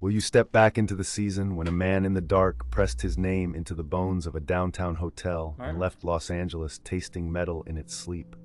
Will you step back into the season when a man in the dark pressed his name into the bones of a downtown hotel and left Los Angeles tasting metal in its sleep?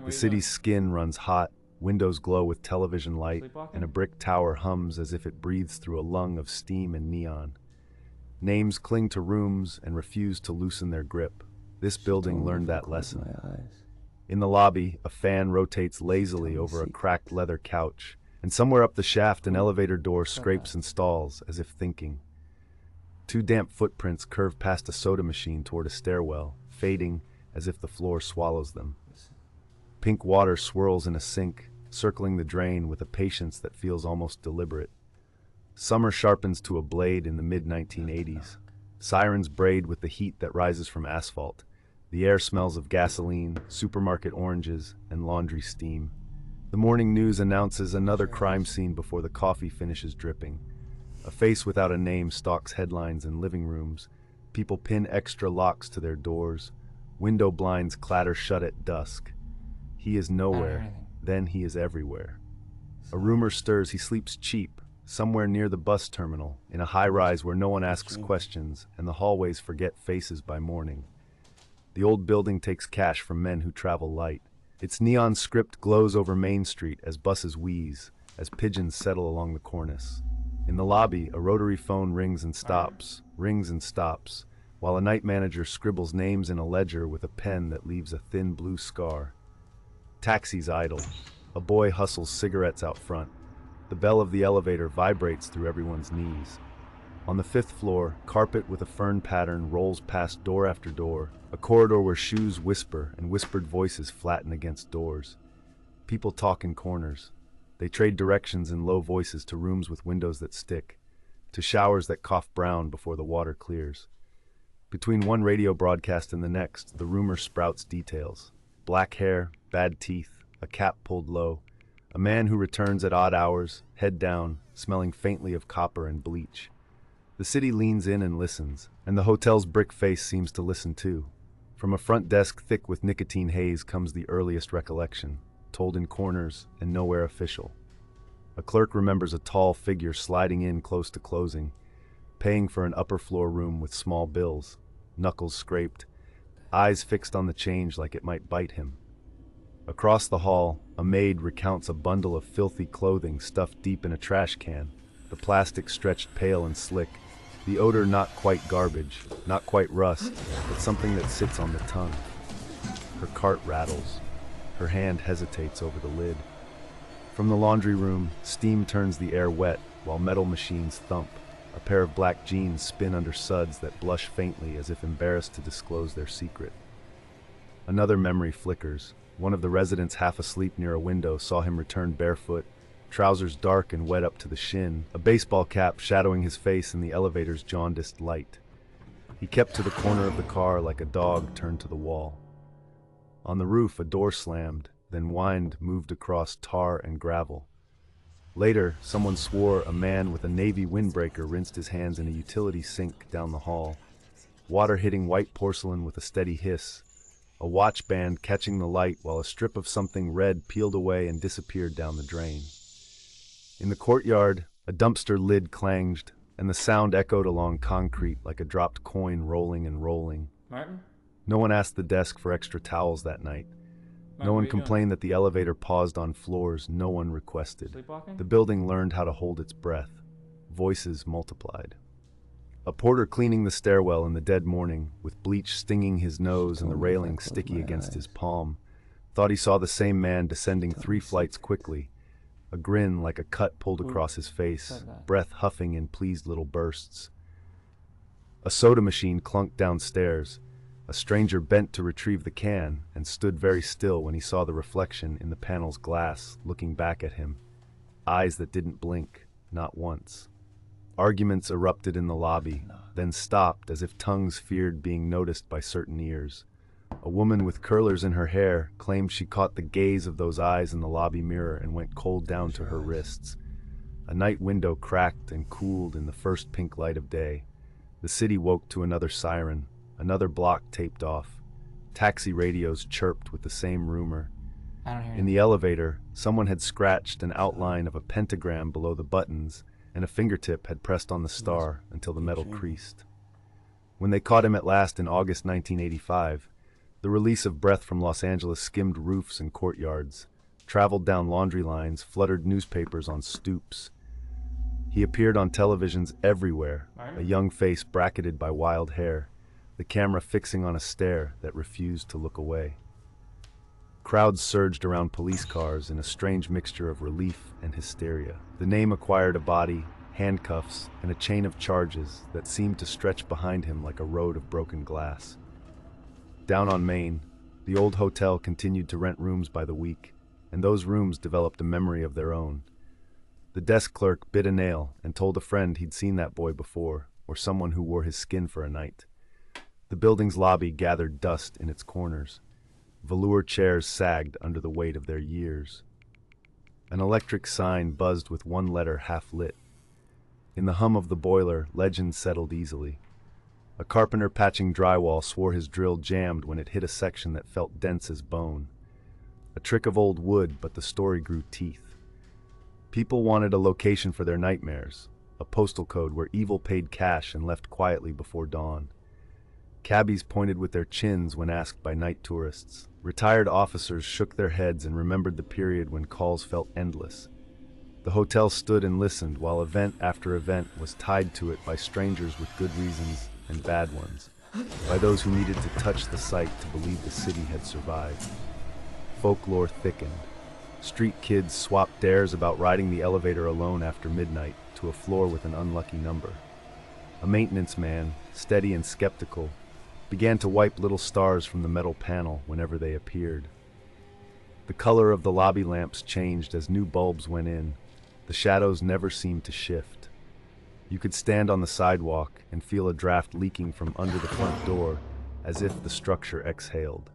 The city's skin runs hot, windows glow with television light, and a brick tower hums as if it breathes through a lung of steam and neon. Names cling to rooms and refuse to loosen their grip. This building learned that lesson. In the lobby, a fan rotates lazily over a cracked leather couch, and somewhere up the shaft an elevator door scrapes and stalls, as if thinking. Two damp footprints curve past a soda machine toward a stairwell, fading as if the floor swallows them. Pink water swirls in a sink, circling the drain with a patience that feels almost deliberate. Summer sharpens to a blade in the mid-1980s. Sirens braid with the heat that rises from asphalt. The air smells of gasoline, supermarket oranges, and laundry steam. The morning news announces another crime scene before the coffee finishes dripping. A face without a name stalks headlines in living rooms. People pin extra locks to their doors. Window blinds clatter shut at dusk. He is nowhere, then he is everywhere. A rumor stirs he sleeps cheap, somewhere near the bus terminal, in a high-rise where no one asks questions, and the hallways forget faces by morning. The old building takes cash from men who travel light. Its neon script glows over Main Street as buses wheeze, as pigeons settle along the cornice. In the lobby, a rotary phone rings and stops, while a night manager scribbles names in a ledger with a pen that leaves a thin blue scar. Taxis idle. A boy hustles cigarettes out front. The bell of the elevator vibrates through everyone's knees. On the 5th floor, carpet with a fern pattern rolls past door after door, a corridor where shoes whisper and whispered voices flatten against doors. People talk in corners. They trade directions in low voices to rooms with windows that stick, to showers that cough brown before the water clears. Between one radio broadcast and the next, the rumor sprouts details. Black hair, bad teeth, a cap pulled low, a man who returns at odd hours, head down, smelling faintly of copper and bleach. The city leans in and listens, and the hotel's brick face seems to listen too. From a front desk thick with nicotine haze comes the earliest recollection, told in corners and nowhere official. A clerk remembers a tall figure sliding in close to closing, paying for an upper floor room with small bills, knuckles scraped, eyes fixed on the change like it might bite him. Across the hall, a maid recounts a bundle of filthy clothing stuffed deep in a trash can, the plastic stretched pale and slick, the odor not quite garbage, not quite rust, but something that sits on the tongue. Her cart rattles. Her hand hesitates over the lid. From the laundry room, steam turns the air wet while metal machines thump. A pair of black jeans spin under suds that blush faintly as if embarrassed to disclose their secret. Another memory flickers. One of the residents half asleep near a window saw him return barefoot, trousers dark and wet up to the shin, a baseball cap shadowing his face in the elevator's jaundiced light. He kept to the corner of the car like a dog turned to the wall. On the roof, a door slammed, then wind moved across tar and gravel. Later, someone swore a man with a navy windbreaker rinsed his hands in a utility sink down the hall, water hitting white porcelain with a steady hiss, a watch band catching the light while a strip of something red peeled away and disappeared down the drain. In the courtyard, a dumpster lid clanged, and the sound echoed along concrete like a dropped coin rolling and rolling. Martin? No one asked the desk for extra towels that night. No one complained that the elevator paused on floors no one requested. Sleepwalking? The building learned how to hold its breath. Voices multiplied. A porter cleaning the stairwell in the dead morning, with bleach stinging his nose and the railing sticky against his palm, thought he saw the same man descending 3 flights quickly, a grin like a cut pulled across his face, breath huffing in pleased little bursts. A soda machine clunked downstairs. A stranger bent to retrieve the can and stood very still when he saw the reflection in the panel's glass looking back at him. Eyes that didn't blink, not once. Arguments erupted in the lobby, then stopped as if tongues feared being noticed by certain ears. A woman with curlers in her hair claimed she caught the gaze of those eyes in the lobby mirror and went cold down to her wrists. A night window cracked and cooled in the first pink light of day. The city woke to another siren. Another block taped off. Taxi radios chirped with the same rumor. I don't hear In the elevator, someone had scratched an outline of a pentagram below the buttons and a fingertip had pressed on the star until the metal creased. When they caught him at last in August 1985, the release of breath from Los Angeles skimmed roofs and courtyards, traveled down laundry lines, fluttered newspapers on stoops. He appeared on televisions everywhere, a young face bracketed by wild hair, the camera fixing on a stare that refused to look away. Crowds surged around police cars in a strange mixture of relief and hysteria. The name acquired a body, handcuffs, and a chain of charges that seemed to stretch behind him like a road of broken glass. Down on Main, the old hotel continued to rent rooms by the week, and those rooms developed a memory of their own. The desk clerk bit a nail and told a friend he'd seen that boy before, or someone who wore his skin for a night. The building's lobby gathered dust in its corners. Velour chairs sagged under the weight of their years. An electric sign buzzed with one letter half lit. In the hum of the boiler, legend settled easily. A carpenter patching drywall swore his drill jammed when it hit a section that felt dense as bone. A trick of old wood, but the story grew teeth. People wanted a location for their nightmares, a postal code where evil paid cash and left quietly before dawn. Cabbies pointed with their chins when asked by night tourists. Retired officers shook their heads and remembered the period when calls felt endless. The hotel stood and listened while event after event was tied to it by strangers with good reasons and bad ones, by those who needed to touch the site to believe the city had survived. Folklore thickened. Street kids swapped dares about riding the elevator alone after midnight to a floor with an unlucky number. A maintenance man, steady and skeptical, began to wipe little stars from the metal panel whenever they appeared. The color of the lobby lamps changed as new bulbs went in. The shadows never seemed to shift. You could stand on the sidewalk and feel a draft leaking from under the front door, as if the structure exhaled.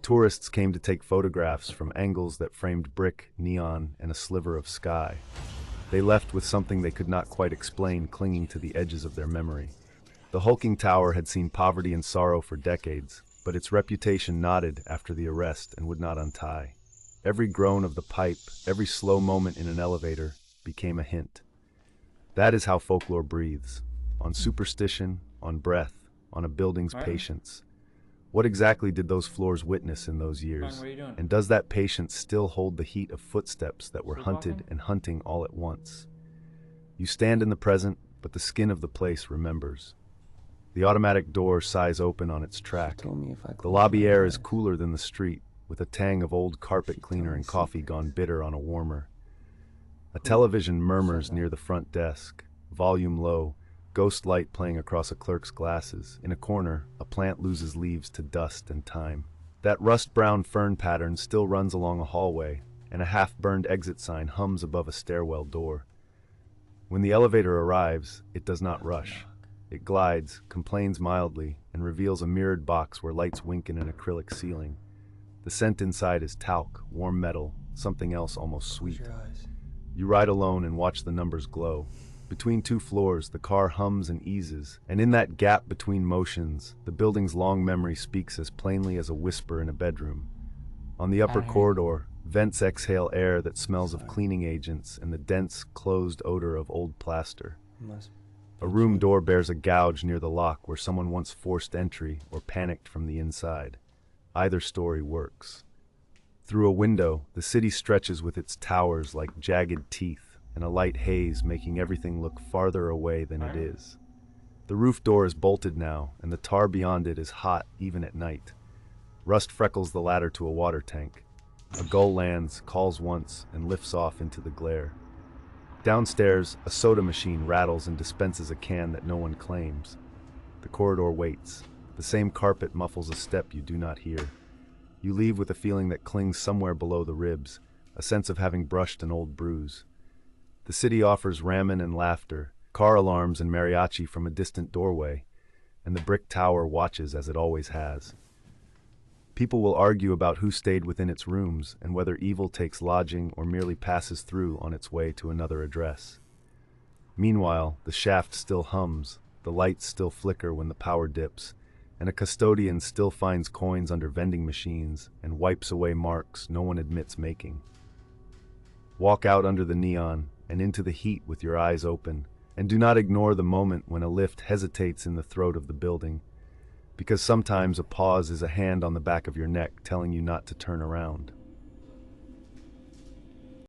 Tourists came to take photographs from angles that framed brick, neon, and a sliver of sky. They left with something they could not quite explain clinging to the edges of their memory. The hulking tower had seen poverty and sorrow for decades, but its reputation nodded after the arrest and would not untie. Every groan of the pipe, every slow moment in an elevator, became a hint. That is how folklore breathes, on superstition, on breath, on a building's patience. What exactly did those floors witness in those years? And does that patience still hold the heat of footsteps that were hunted and hunting all at once? You stand in the present, but the skin of the place remembers. The automatic door sighs open on its track. The lobby air is cooler than the street, with a tang of old carpet cleaner and coffee gone bitter on a warmer. A television murmurs near the front desk, volume low, ghost light playing across a clerk's glasses. In a corner, a plant loses leaves to dust and time. That rust-brown fern pattern still runs along a hallway, and a half-burned exit sign hums above a stairwell door. When the elevator arrives, it does not rush. It glides, complains mildly, and reveals a mirrored box where lights wink in an acrylic ceiling. The scent inside is talc, warm metal, something else almost sweet. You ride alone and watch the numbers glow. Between two floors, the car hums and eases, and in that gap between motions, the building's long memory speaks as plainly as a whisper in a bedroom. On the upper corridor, vents exhale air that smells of cleaning agents and the dense, closed odor of old plaster. A room door bears a gouge near the lock where someone once forced entry or panicked from the inside. Either story works. Through a window, the city stretches with its towers like jagged teeth, and a light haze making everything look farther away than it is. The roof door is bolted now, and the tar beyond it is hot even at night. Rust freckles the ladder to a water tank. A gull lands, calls once, and lifts off into the glare. Downstairs, a soda machine rattles and dispenses a can that no one claims. The corridor waits. The same carpet muffles a step you do not hear. You leave with a feeling that clings somewhere below the ribs, a sense of having brushed an old bruise. The city offers ramen and laughter, car alarms and mariachi from a distant doorway, and the brick tower watches as it always has. People will argue about who stayed within its rooms and whether evil takes lodging or merely passes through on its way to another address. Meanwhile, the shaft still hums, the lights still flicker when the power dips, and a custodian still finds coins under vending machines and wipes away marks no one admits making. Walk out under the neon, and into the heat with your eyes open. And do not ignore the moment when a lift hesitates in the throat of the building, because sometimes a pause is a hand on the back of your neck telling you not to turn around.